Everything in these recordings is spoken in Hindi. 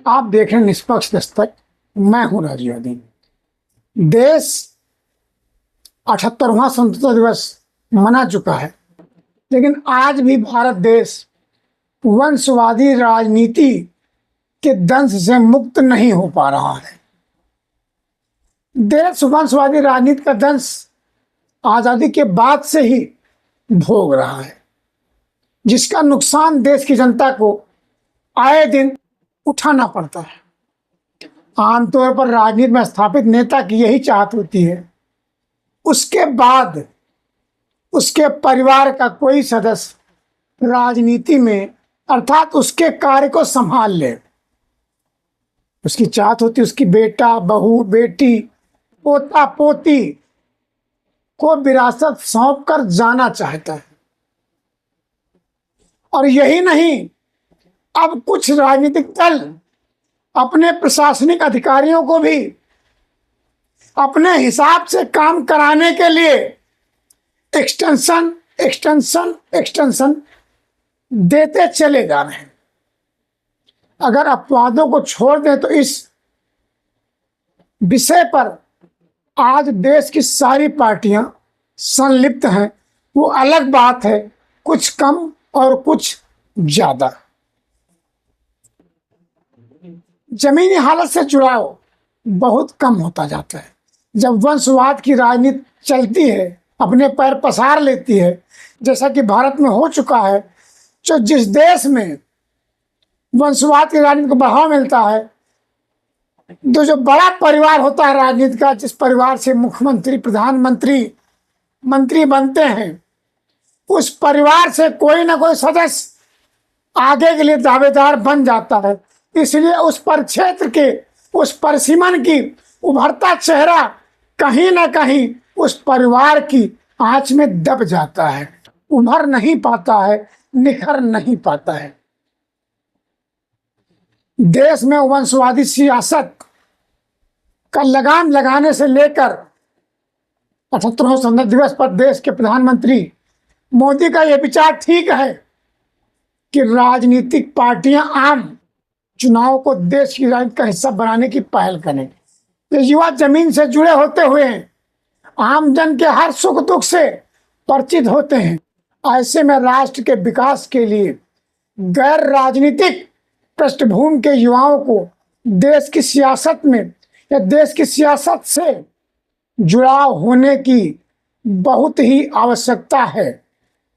आप देख रहे हैं निष्पक्ष दस्तक। मैं हूं राजीव। देश 78वां स्वतंत्रता दिवस मना चुका है, लेकिन आज भी भारत देश वंशवादी राजनीति के दंश से मुक्त नहीं हो पा रहा है। देश वंशवादी राजनीति का दंश आजादी के बाद से ही भोग रहा है, जिसका नुकसान देश की जनता को आए दिन उठाना पड़ता है। आमतौर पर राजनीति में स्थापित नेता की यही चाहत होती है, उसके बाद उसके परिवार का कोई सदस्य राजनीति में अर्थात उसके कार्य को संभाल ले। उसकी चाहत होती है उसकी बेटा, बहू, बेटी, पोता, पोती को विरासत सौंप कर जाना चाहता है। और यही नहीं, अब कुछ राजनीतिक दल अपने प्रशासनिक अधिकारियों को भी अपने हिसाब से काम कराने के लिए एक्सटेंशन देते चले जा रहे हैं। अगर अपवादों को छोड़ दें तो इस विषय पर आज देश की सारी पार्टियां संलिप्त हैं। वो अलग बात है, कुछ कम और कुछ ज्यादा। जमीनी हालत से जुड़ाव बहुत कम होता जाता है। जब वंशवाद की राजनीति चलती है, अपने पैर पसार लेती है, जैसा कि भारत में हो चुका है, तो जिस देश में वंशवाद की राजनीति को बढ़ावा मिलता है, तो जो बड़ा परिवार होता है राजनीति का, जिस परिवार से मुख्यमंत्री, प्रधानमंत्री, मंत्री बनते हैं, उस परिवार से कोई ना कोई सदस्य आगे के लिए दावेदार बन जाता है। इसलिए उस परिक्षेत्र के, उस परिसीमन की उभरता चेहरा कहीं ना कहीं उस परिवार की आंच में दब जाता है, उभर नहीं पाता है, निखर नहीं पाता है। देश में वंशवादी सियासत का लगाम लगाने से लेकर 78वें स्वतंत्रता दिवस पर देश के प्रधानमंत्री मोदी का यह विचार ठीक है कि राजनीतिक पार्टियां आम चुनाव को देश की राजनीति का हिस्सा बनाने की पहल करें। ये युवा जमीन से जुड़े होते हुए आम जन के हर सुख दुख से परिचित होते हैं। ऐसे में राष्ट्र के विकास के लिए गैर राजनीतिक पृष्ठभूमि के युवाओं को देश की सियासत में या देश की सियासत से जुड़ाव होने की बहुत ही आवश्यकता है।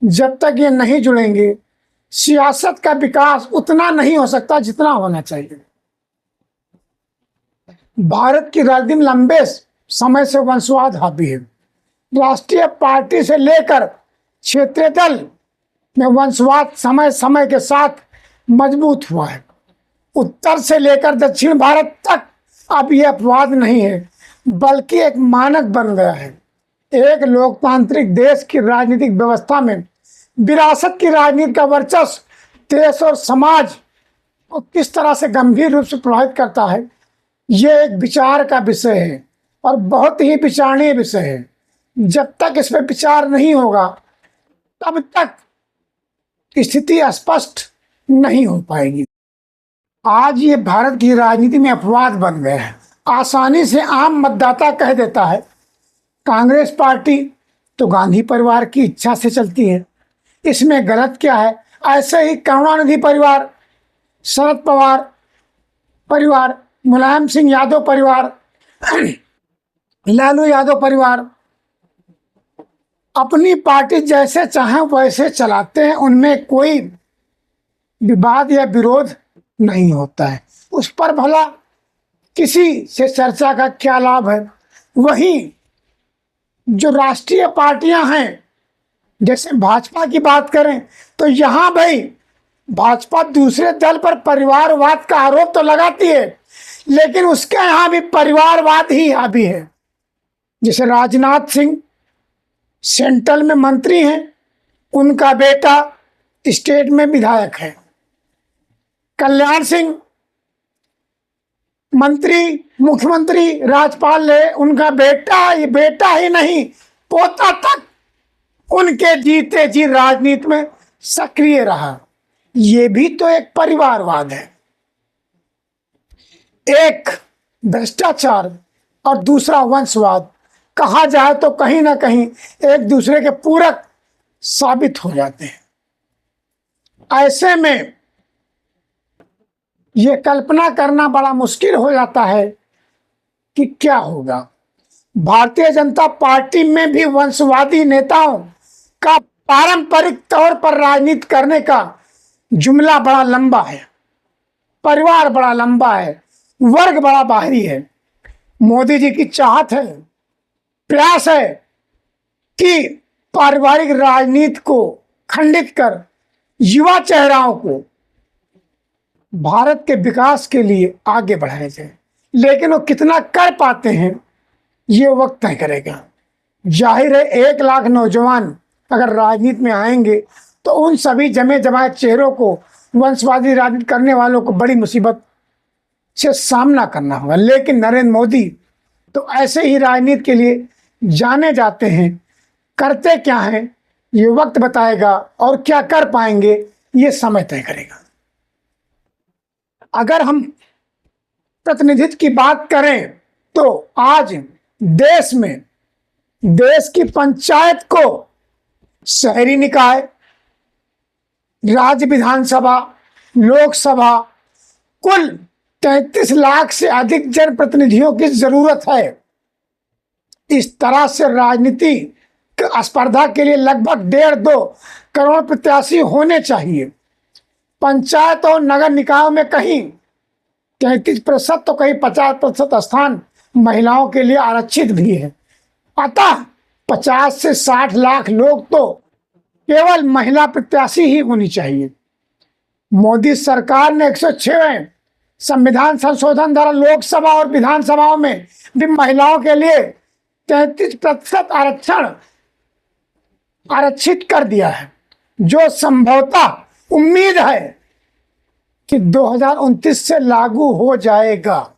जब तक ये नहीं जुड़ेंगे, सियासत का विकास उतना नहीं हो सकता जितना होना चाहिए। भारत की राजनीति में लंबे समय से वंशवाद हावी है। राष्ट्रीय पार्टी से लेकर क्षेत्रीय दल में वंशवाद समय समय के साथ मजबूत हुआ है। उत्तर से लेकर दक्षिण भारत तक अब यह अपवाद नहीं है, बल्कि एक मानक बन गया है। एक लोकतांत्रिक देश की राजनीतिक व्यवस्था में विरासत की राजनीति का वर्चस्व देश और समाज को किस तरह से गंभीर रूप से प्रभावित करता है, ये एक विचार का विषय है और बहुत ही विचारणीय विषय है। जब तक इस पर विचार नहीं होगा, तब तक स्थिति स्पष्ट नहीं हो पाएगी। आज ये भारत की राजनीति में अपवाद बन गया है। आसानी से आम मतदाता कह देता है कांग्रेस पार्टी तो गांधी परिवार की इच्छा से चलती है, इसमें गलत क्या है। ऐसे ही करुणानिधि परिवार, शरद पवार परिवार, मुलायम सिंह यादव परिवार, लालू यादव परिवार अपनी पार्टी जैसे चाहें वैसे चलाते हैं। उनमें कोई विवाद या विरोध नहीं होता है। उस पर भला किसी से चर्चा का क्या लाभ है। वहीं जो राष्ट्रीय पार्टियां हैं, जैसे भाजपा की बात करें तो यहाँ भाई भाजपा दूसरे दल पर परिवारवाद का आरोप तो लगाती है, लेकिन उसके यहाँ भी परिवारवाद ही हावी है। जैसे राजनाथ सिंह सेंट्रल में मंत्री हैं, उनका बेटा स्टेट में विधायक है। कल्याण सिंह मंत्री, मुख्यमंत्री, राज्यपाल है, उनका बेटा ही नहीं, पोता तक उनके जीते जी राजनीति में सक्रिय रहा। ये भी तो एक परिवारवाद है। एक भ्रष्टाचार और दूसरा वंशवाद, कहा जाए तो कहीं ना कहीं एक दूसरे के पूरक साबित हो जाते हैं। ऐसे में यह कल्पना करना बड़ा मुश्किल हो जाता है कि क्या होगा। भारतीय जनता पार्टी में भी वंशवादी नेताओं का पारंपरिक तौर पर राजनीति करने का जुमला बड़ा लंबा है, परिवार बड़ा लंबा है, वर्ग बड़ा बाहरी है। मोदी जी की चाहत है, प्रयास है कि पारिवारिक राजनीति को खंडित कर युवा चेहराओं को भारत के विकास के लिए आगे बढ़ाया जाए, लेकिन वो कितना कर पाते हैं ये वक्त तय करेगा। जाहिर है 1 लाख नौजवान अगर राजनीति में आएंगे तो उन सभी जमे जमाए चेहरों को, वंशवादी राजनीति करने वालों को बड़ी मुसीबत से सामना करना होगा। लेकिन नरेंद्र मोदी तो ऐसे ही राजनीति के लिए जाने जाते हैं। करते क्या हैं ये वक्त बताएगा, और क्या कर पाएंगे ये समय तय करेगा। अगर हम प्रतिनिधित्व की बात करें तो आज देश में देश की पंचायत को शहरी निकाय, राज्य विधानसभा, लोकसभा, कुल 33 लाख से अधिक जनप्रतिनिधियों की जरूरत है। इस तरह से राजनीति स्पर्धा के लिए लगभग 1.5-2 करोड़ प्रत्याशी होने चाहिए। पंचायत और नगर निकायों में कहीं 33% तो कहीं 50% स्थान महिलाओं के लिए आरक्षित भी है। अतः 50 से 60 लाख लोग तो केवल महिला प्रत्याशी ही होनी चाहिए। मोदी सरकार ने 106वें संविधान संशोधन द्वारा लोकसभा और विधानसभाओं में भी महिलाओं के लिए 33% आरक्षित कर दिया है, जो संभवतः उम्मीद है कि 2029 से लागू हो जाएगा।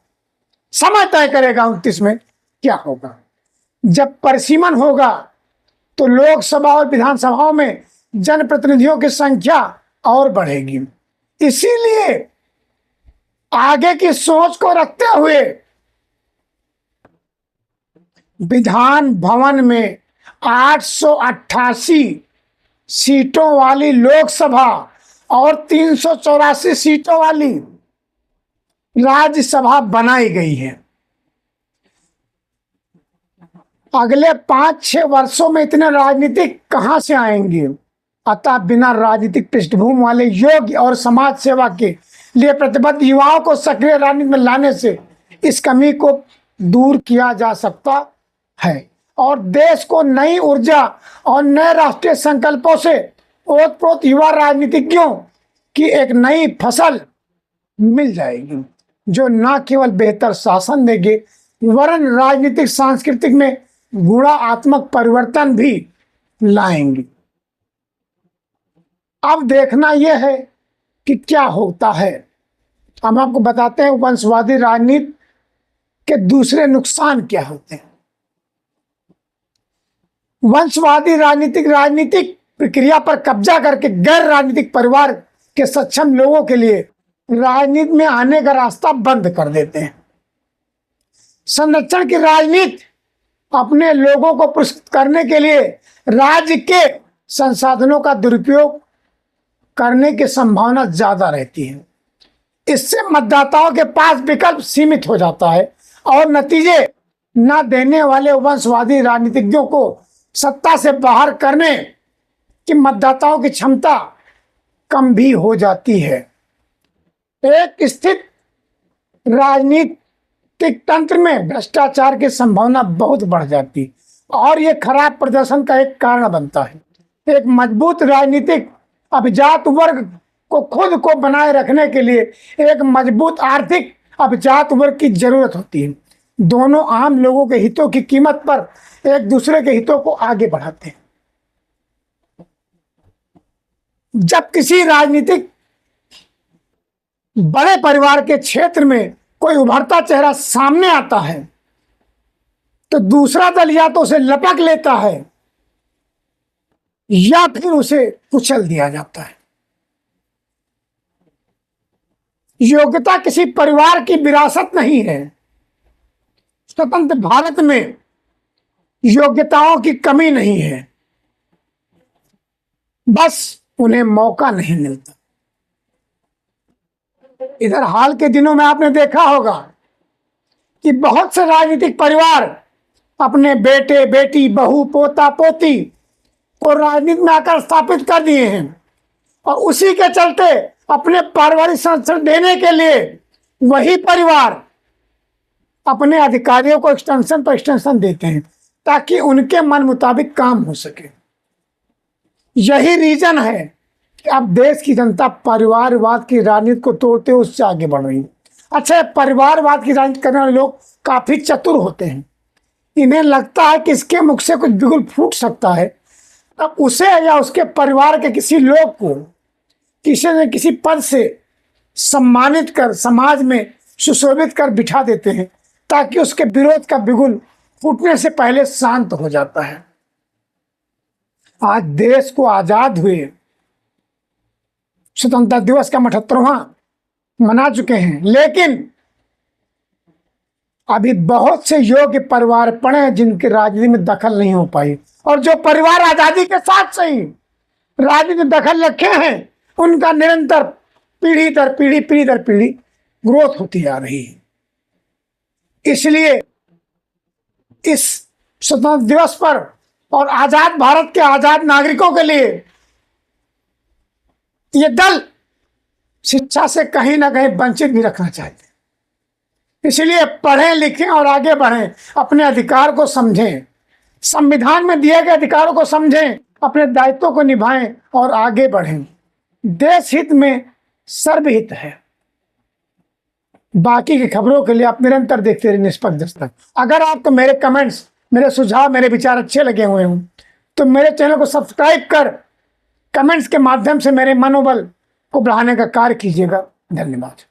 समय तय करेगा 29 में क्या होगा। जब परिसीमन होगा तो लोकसभा और विधानसभाओं में जनप्रतिनिधियों की संख्या और बढ़ेगी। इसीलिए आगे की सोच को रखते हुए विधान भवन में 888 सीटों वाली लोकसभा और 384 सीटों वाली राज्यसभा बनाई गई है। अगले 5-6 वर्षों में इतने राजनीतिक कहां से आएंगे। अतः बिना राजनीतिक पृष्ठभूमि वाले योग्य और समाज सेवा के लिए प्रतिबद्ध युवाओं को सक्रिय राजनीति में लाने से इस कमी को दूर किया जा सकता है और देश को नई ऊर्जा और नए राष्ट्रीय संकल्पों से ओतप्रोत युवा राजनीतिज्ञों की एक नई फसल मिल जाएगी, जो न केवल बेहतर शासन देंगे वरन राजनीतिक सांस्कृतिक में गुणात्मक परिवर्तन भी लाएंगे। अब देखना यह है कि क्या होता है। हम आपको बताते हैं वंशवादी राजनीति के दूसरे नुकसान क्या होते हैं। वंशवादी राजनीतिक प्रक्रिया पर कब्जा करके गैर राजनीतिक परिवार के सक्षम लोगों के लिए राजनीति में आने का रास्ता बंद कर देते हैं। संरक्षण की राजनीति अपने लोगों को पुरस्कृत करने के लिए राज्य के संसाधनों का दुरुपयोग करने की संभावना ज्यादा रहती है। इससे मतदाताओं के पास विकल्प सीमित हो जाता है और नतीजे न देने वाले वंशवादी राजनीतिज्ञों को सत्ता से बाहर करने की मतदाताओं की क्षमता कम भी हो जाती है। एक स्थिर राजनीतिक तंत्र में भ्रष्टाचार की संभावना बहुत बढ़ जाती और यह खराब प्रदर्शन का एक कारण बनता है। एक मजबूत राजनीतिक अभिजात वर्ग को खुद को बनाए रखने के लिए एक मजबूत आर्थिक अभिजात वर्ग की जरूरत होती है। दोनों आम लोगों के हितों की कीमत पर एक दूसरे के हितों को आगे बढ़ाते हैं। जब किसी राजनीतिक बड़े परिवार के क्षेत्र में कोई उभरता चेहरा सामने आता है तो दूसरा दल या तो उसे लपक लेता है या फिर उसे कुचल दिया जाता है। योग्यता किसी परिवार की विरासत नहीं है। स्वतंत्र भारत में योग्यताओं की कमी नहीं है, बस उन्हें मौका नहीं मिलता। इधर हाल के दिनों में आपने देखा होगा कि बहुत से राजनीतिक परिवार अपने बेटे बेटी, बहू, पोता पोती को राजनीति में आकर स्थापित कर दिए हैं, और उसी के चलते अपने पारिवारिक संरक्षण देने के लिए वही परिवार अपने अधिकारियों को एक्सटेंशन पर एक्सटेंशन देते हैं ताकि उनके मन मुताबिक काम हो सके। यही रीजन है कि अब देश की जनता परिवारवाद की राजनीति को तोड़ते हुए उससे आगे बढ़ रही है। अच्छा, परिवारवाद की राजनीति करने वाले लोग काफी चतुर होते हैं। इन्हें लगता है कि इसके मुख से कुछ बिगुल फूट सकता है, अब उसे या उसके परिवार के किसी लोग को किसी न किसी पद से सम्मानित कर समाज में सुशोभित कर बिठा देते हैं ताकि उसके विरोध का बिगुल फूटने से पहले शांत हो जाता है। आज देश को आजाद हुए स्वतंत्रता दिवस का 78वां मना चुके हैं, लेकिन अभी बहुत से योग्य परिवार पड़े हैं जिनकी राजनीति में दखल नहीं हो पाई, और जो परिवार आजादी के साथ सही राजनीति में दखल रखे हैं उनका निरंतर पीढ़ी दर पीढ़ी ग्रोथ होती जा रही है। इसलिए इस स्वतंत्रता दिवस पर और आजाद भारत के आजाद नागरिकों के लिए ये दल शिक्षा से कहीं ना कहीं वंचित भी रखना चाहते। इसलिए पढ़ें, लिखें और आगे बढ़ें, अपने अधिकार को समझें, संविधान में दिए गए अधिकारों को समझें, अपने दायित्वों को निभाएं और आगे बढ़ें। देश हित में सर्वहित है। बाकी की खबरों के लिए आप निरंतर देखते रहिए निष्पक्ष दस्तक। अगर आपको मेरे कमेंट्स, मेरे सुझाव, मेरे विचार अच्छे लगे हुए हों तो मेरे चैनल को सब्सक्राइब कर कमेंट्स के माध्यम से मेरे मनोबल को बढ़ाने का कार्य कीजिएगा। धन्यवाद।